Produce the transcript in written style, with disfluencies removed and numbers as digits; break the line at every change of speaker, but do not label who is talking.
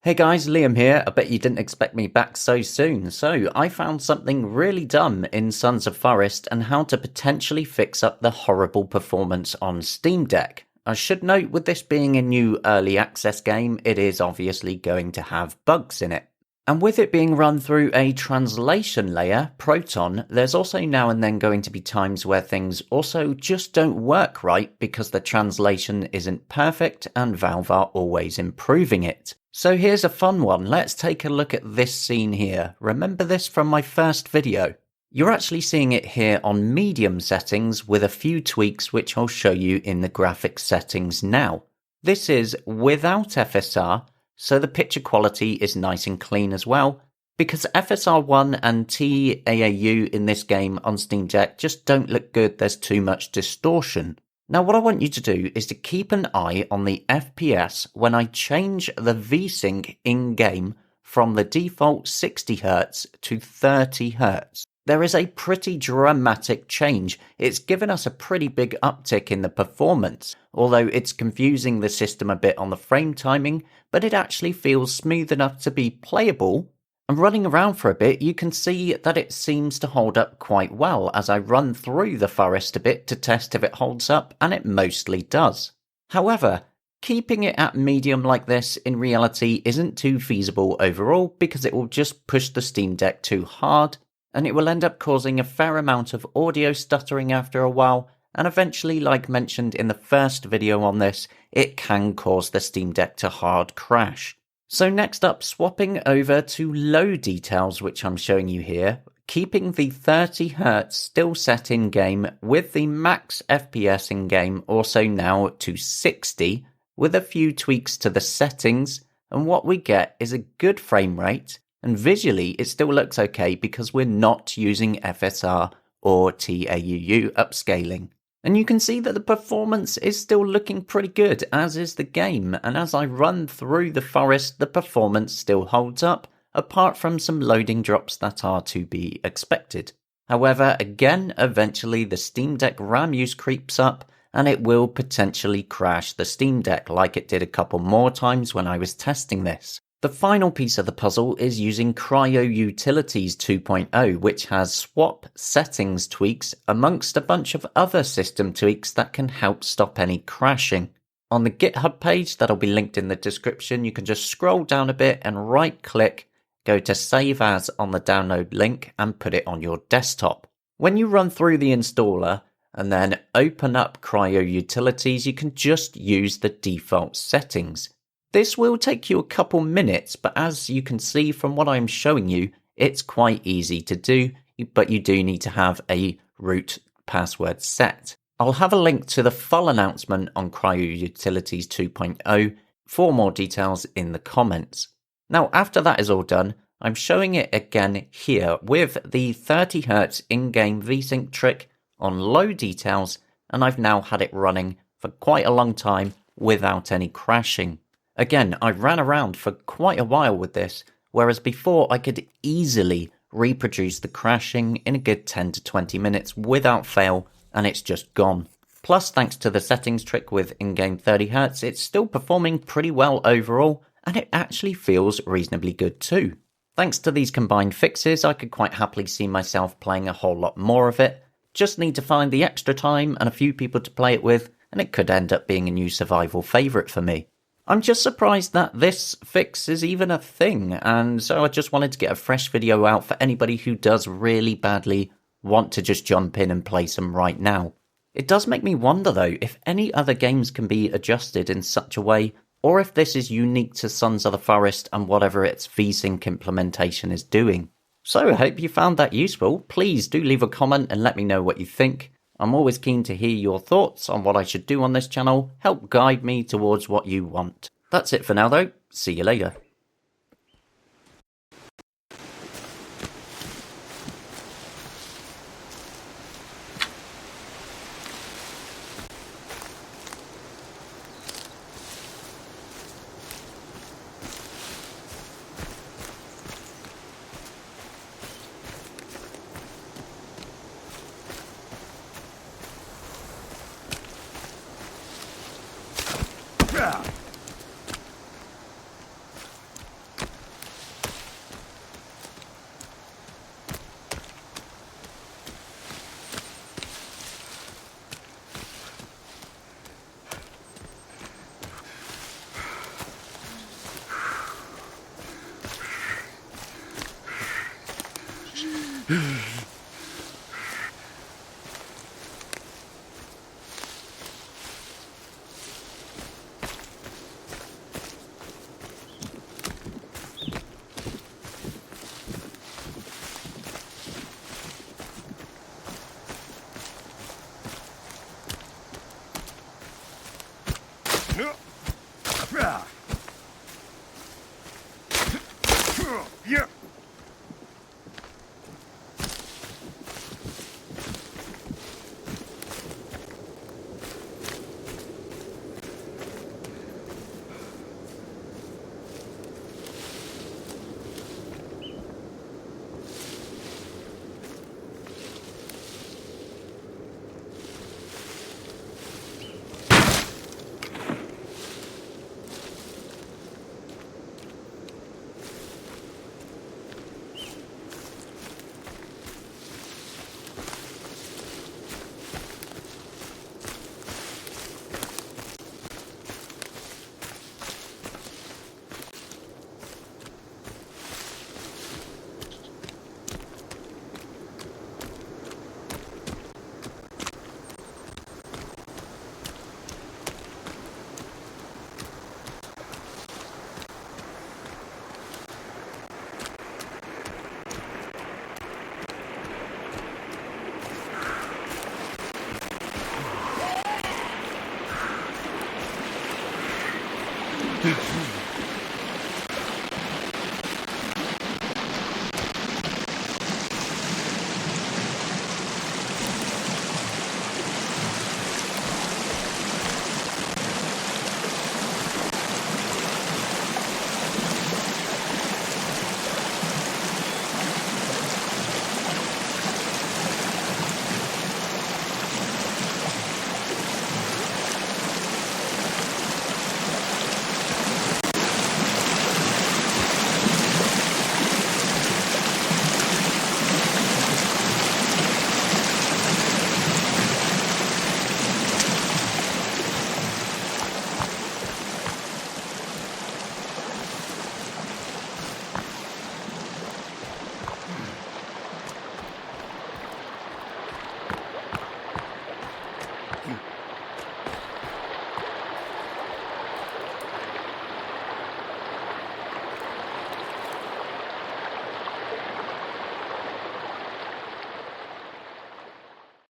Hey guys, Liam here. I bet you didn't expect me back so soon. So, I found something really dumb in Sons of Forest and how to potentially fix up the horrible performance on Steam Deck. I should note, with this being a new early access game, it is obviously going to have bugs in it. And with it being run through a translation layer, Proton, there's also now and then going to be times where things also just don't work right because the translation isn't perfect and Valve are always improving it. So here's a fun one. Let's take a look at this scene here. Remember this from my first video? You're actually seeing it here on medium settings with a few tweaks which I'll show you in the graphics settings now. This is without FSR, so the picture quality is nice and clean as well, because FSR1 and TAAU in this game on Steam Deck just don't look good. There's too much distortion. Now what I want you to do is to keep an eye on the FPS when I change the VSync in-game from the default 60Hz to 30Hz. There is a pretty dramatic change. It's given us a pretty big uptick in the performance, although it's confusing the system a bit on the frame timing, but it actually feels smooth enough to be playable. And running around for a bit, you can see that it seems to hold up quite well as I run through the forest a bit to test if it holds up, and it mostly does. However, keeping it at medium like this in reality isn't too feasible overall because it will just push the Steam Deck too hard, and it will end up causing a fair amount of audio stuttering after a while, and eventually, like mentioned in the first video on this, it can cause the Steam Deck to hard crash. So next up, swapping over to low details, which I'm showing you here, keeping the 30Hz still set in game with the max FPS in game also now to 60 with a few tweaks to the settings, and what we get is a good frame rate, and visually it still looks okay because we're not using FSR or TAAU upscaling. And you can see that the performance is still looking pretty good, as is the game, and as I run through the forest, the performance still holds up, apart from some loading drops that are to be expected. However, again, eventually the Steam Deck RAM use creeps up, and it will potentially crash the Steam Deck like it did a couple more times when I was testing this. The final piece of the puzzle is using CryoUtilities 2.0, which has swap settings tweaks amongst a bunch of other system tweaks that can help stop any crashing. On the GitHub page that'll be linked in the description, you can just scroll down a bit and right click, go to Save As on the download link and put it on your desktop. When you run through the installer and then open up CryoUtilities, you can just use the default settings. This will take you a couple minutes, but as you can see from what I'm showing you, it's quite easy to do, but you do need to have a root password set. I'll have a link to the full announcement on CryoUtilities 2.0 for more details in the comments. Now, after that is all done, I'm showing it again here with the 30Hz in-game VSync trick on low details, and I've now had it running for quite a long time without any crashing. Again, I ran around for quite a while with this, whereas before I could easily reproduce the crashing in a good 10 to 20 minutes without fail, and it's just gone. Plus, thanks to the settings trick with in-game 30Hz, it's still performing pretty well overall, and it actually feels reasonably good too. Thanks to these combined fixes, I could quite happily see myself playing a whole lot more of it. Just need to find the extra time and a few people to play it with, and it could end up being a new survival favourite for me. I'm just surprised that this fix is even a thing, and so I just wanted to get a fresh video out for anybody who does really badly want to just jump in and play some right now. It does make me wonder though if any other games can be adjusted in such a way, or if this is unique to Sons of the Forest and whatever its VSync implementation is doing. So I hope you found that useful. Please do leave a comment and let me know what you think. I'm always keen to hear your thoughts on what I should do on this channel, help guide me towards what you want. That's it for now though, see you later.
Yeah.